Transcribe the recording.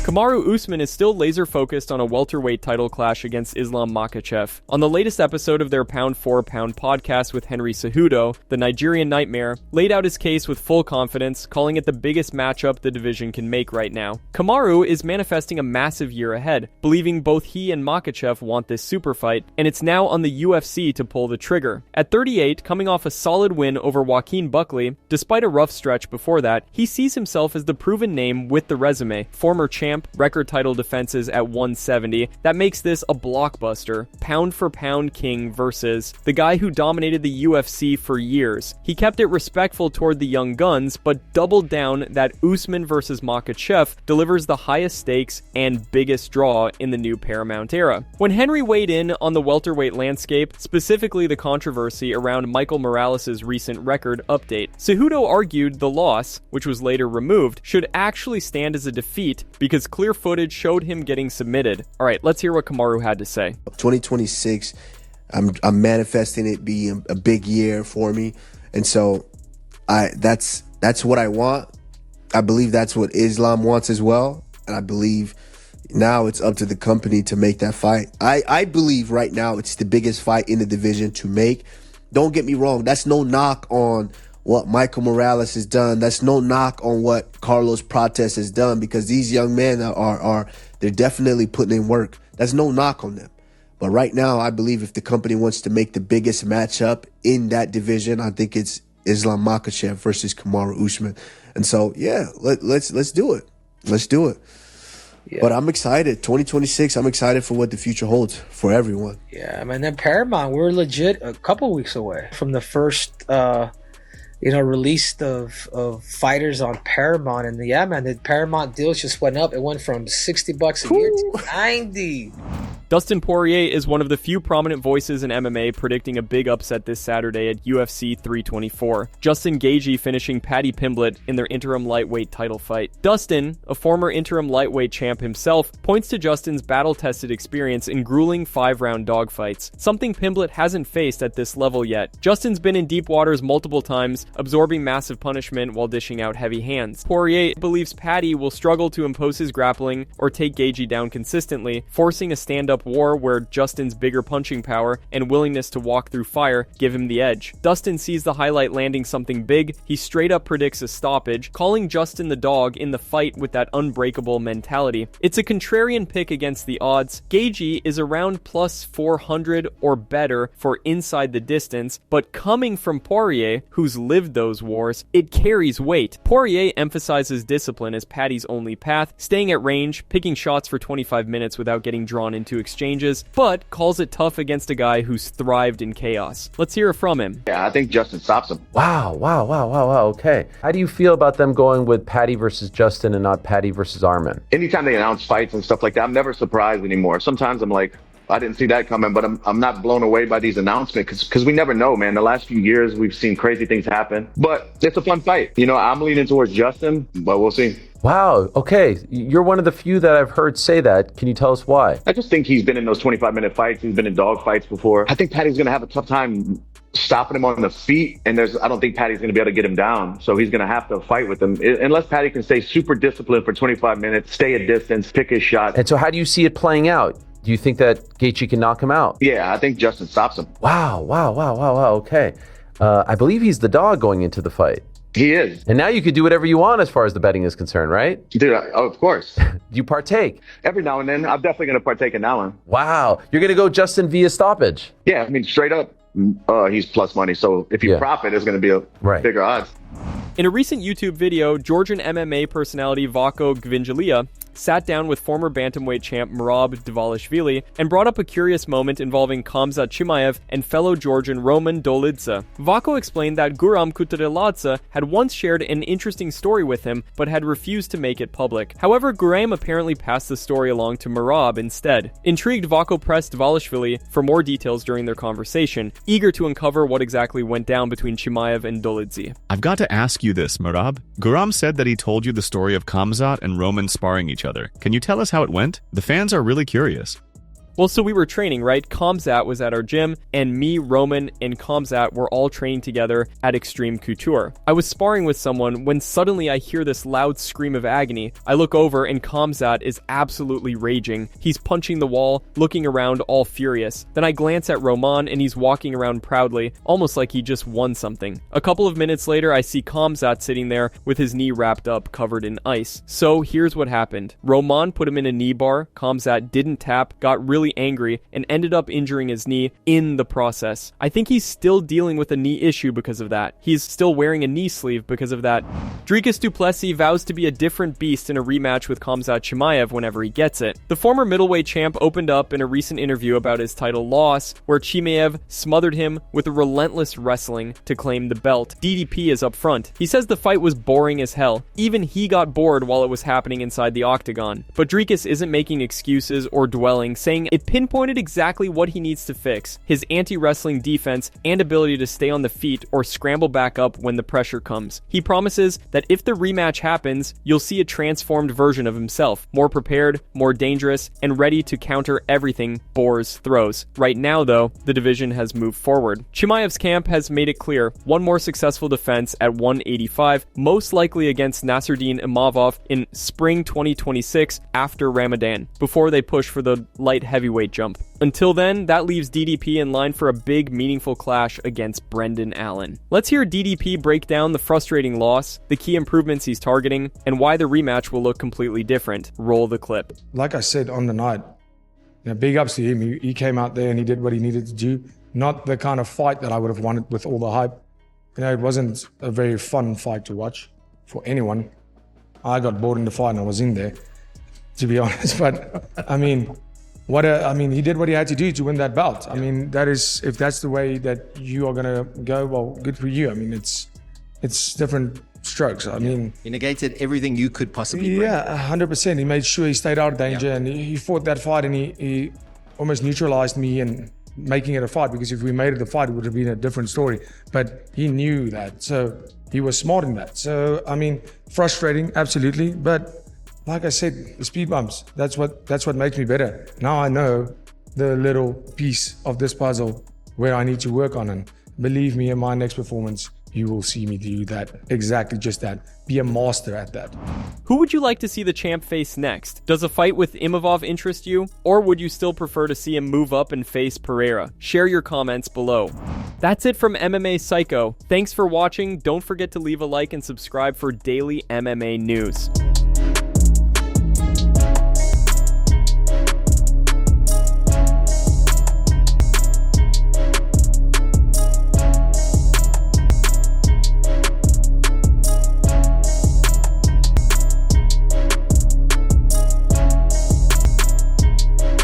Kamaru Usman is still laser-focused on a welterweight title clash against Islam Makhachev. On the latest episode of their pound-for-pound podcast with Henry Cejudo, the Nigerian Nightmare laid out his case with full confidence, calling it the biggest matchup the division can make right now. Kamaru is manifesting a massive year ahead, believing both he and Makhachev want this super fight, and it's now on the UFC to pull the trigger. At 38, coming off a solid win over Joaquin Buckley, despite a rough stretch before that, he sees himself as the proven name with the resume. Former champ, record title defenses at 170. That makes this a blockbuster. Pound for pound king versus the guy who dominated the UFC for years. He kept it respectful toward the young guns, but doubled down that Usman versus Makhachev delivers the highest stakes and biggest draw in the new Paramount era. When Henry weighed in on the welterweight landscape, specifically the controversy around Michael Morales' recent record update, Cejudo argued the loss, which was later removed, should actually stand as a defeat because clear footage showed him getting submitted. Alright, let's hear what Kamaru had to say. 2026, I'm manifesting it being a big year for me. And so that's what I want. I believe that's what Islam wants as well. And I believe now it's up to the company to make that fight. I believe right now it's the biggest fight in the division to make. Don't get me wrong. That's no knock on what Michael Morales has done. That's no knock on what Carlos Prates has done, because these young men they're definitely putting in work. That's no knock on them. But right now, I believe if the company wants to make the biggest matchup in that division, I think it's Islam Makhachev versus Kamaru Usman. And so, yeah, let's do it. Let's do it. Yeah. But I'm excited. 2026, I'm excited for what the future holds for everyone. Yeah, man. Then Paramount, we're legit a couple weeks away from the first release of fighters on Paramount. And yeah, man, the Paramount deals just went up. It went from $60 a year to $90. Dustin Poirier is one of the few prominent voices in MMA predicting a big upset this Saturday at UFC 324. Justin Gaethje finishing Paddy Pimblett in their interim lightweight title fight. Dustin, a former interim lightweight champ himself, points to Justin's battle-tested experience in grueling 5-round dogfights, something Pimblett hasn't faced at this level yet. Justin's been in deep waters multiple times, absorbing massive punishment while dishing out heavy hands. Poirier believes Paddy will struggle to impose his grappling or take Gaethje down consistently, forcing a stand-up war where Justin's bigger punching power and willingness to walk through fire give him the edge. Dustin sees the highlight landing something big. He straight up predicts a stoppage, calling Justin the dog in the fight with that unbreakable mentality. It's a contrarian pick against the odds. Gaethje is around plus 400 or better for inside the distance, but coming from Poirier, who's lived those wars, it carries weight. Poirier emphasizes discipline as Paddy's only path, staying at range, picking shots for 25 minutes without getting drawn into exchanges, but calls it tough against a guy who's thrived in chaos. Let's hear it from him. Yeah, I think Justin stops him. Wow. Okay. How do you feel about them going with Paddy versus Justin and not Paddy versus Arman? Anytime they announce fights and stuff like that, I'm never surprised anymore. Sometimes I'm like, I didn't see that coming, but I'm not blown away by these announcements because we never know, man. The last few years, we've seen crazy things happen, but it's a fun fight. I'm leaning towards Justin, but we'll see. Wow. Okay. You're one of the few that I've heard say that. Can you tell us why? I just think he's been in those 25-minute fights. He's been in dog fights before. I think Paddy's going to have a tough time stopping him on the feet, and I don't think Paddy's going to be able to get him down, so he's going to have to fight with him. Unless Paddy can stay super disciplined for 25 minutes, stay at distance, pick his shot. And so how do you see it playing out? Do you think that Gaethje can knock him out? Yeah, I think Justin stops him. Wow. Okay. I believe he's the dog going into the fight. He is. And now you can do whatever you want as far as the betting is concerned, right? Dude, of course. Do you partake? Every now and then. I'm definitely going to partake in that one. Wow. You're going to go Justin via stoppage? Yeah, straight up, he's plus money. So if you profit, it's going to be a bigger odds. In a recent YouTube video, Georgian MMA personality Vako Gvinjalia sat down with former bantamweight champ Merab Dvalishvili and brought up a curious moment involving Khamzat Chimaev and fellow Georgian Roman Dolidze. Vako explained that Guram Kutateladze had once shared an interesting story with him, but had refused to make it public. However, Guram apparently passed the story along to Merab instead. Intrigued, Vako pressed Dvalishvili for more details during their conversation, eager to uncover what exactly went down between Chimaev and Dolidze. I've got to ask you this, Merab. Guram said that he told you the story of Khamzat and Roman sparring each other. Can you tell us how it went? The fans are really curious. Well, so we were training, right? Khamzat was at our gym, and me, Roman, and Khamzat were all training together at Extreme Couture. I was sparring with someone when suddenly I hear this loud scream of agony. I look over and Khamzat is absolutely raging. He's punching the wall, looking around all furious. Then I glance at Roman and he's walking around proudly, almost like he just won something. A couple of minutes later, I see Khamzat sitting there with his knee wrapped up, covered in ice. So here's what happened. Roman put him in a knee bar, Khamzat didn't tap, got really angry, and ended up injuring his knee in the process. I think he's still dealing with a knee issue because of that. He's still wearing a knee sleeve because of that. Dricus Du Plessis vows to be a different beast in a rematch with Khamzat Chimaev whenever he gets it. The former middleweight champ opened up in a recent interview about his title loss, where Chimaev smothered him with a relentless wrestling to claim the belt. DDP is up front. He says the fight was boring as hell. Even he got bored while it was happening inside the octagon. But Dricus isn't making excuses or dwelling, saying it pinpointed exactly what he needs to fix: his anti-wrestling defense and ability to stay on the feet or scramble back up when the pressure comes. He promises that if the rematch happens, you'll see a transformed version of himself, more prepared, more dangerous, and ready to counter everything Boers throws. Right now, though, the division has moved forward. Chimaev's camp has made it clear: one more successful defense at 185, most likely against Nasruddin Imavov in spring 2026 after Ramadan, before they push for the light heavyweight jump. Until then, that leaves DDP in line for a big, meaningful clash against Brendan Allen. Let's hear DDP break down the frustrating loss, the key improvements he's targeting, and why the rematch will look completely different. Roll the clip. Like I said on the night, big ups to him. He came out there and he did what he needed to do. Not the kind of fight that I would have wanted with all the hype. It wasn't a very fun fight to watch for anyone. I got bored in the fight and I was in there, to be honest. But he did what he had to do to win that belt. I mean, that is, if that's the way that you are gonna go, well, good for you. I mean, it's different strokes. I mean, he negated everything you could possibly bring. Yeah, 100%. He made sure he stayed out of danger, and he fought that fight, and he almost neutralized me and making it a fight, because if we made it a fight, it would have been a different story. But he knew that, so he was smart in that. So I mean, frustrating, absolutely, but like I said, the speed bumps, that's what makes me better. Now I know the little piece of this puzzle where I need to work on, and believe me, in my next performance, you will see me do that, exactly just that. Be a master at that. Who would you like to see the champ face next? Does a fight with Imavov interest you? Or would you still prefer to see him move up and face Pereira? Share your comments below. That's it from MMA Psycho. Thanks for watching. Don't forget to leave a like and subscribe for daily MMA news.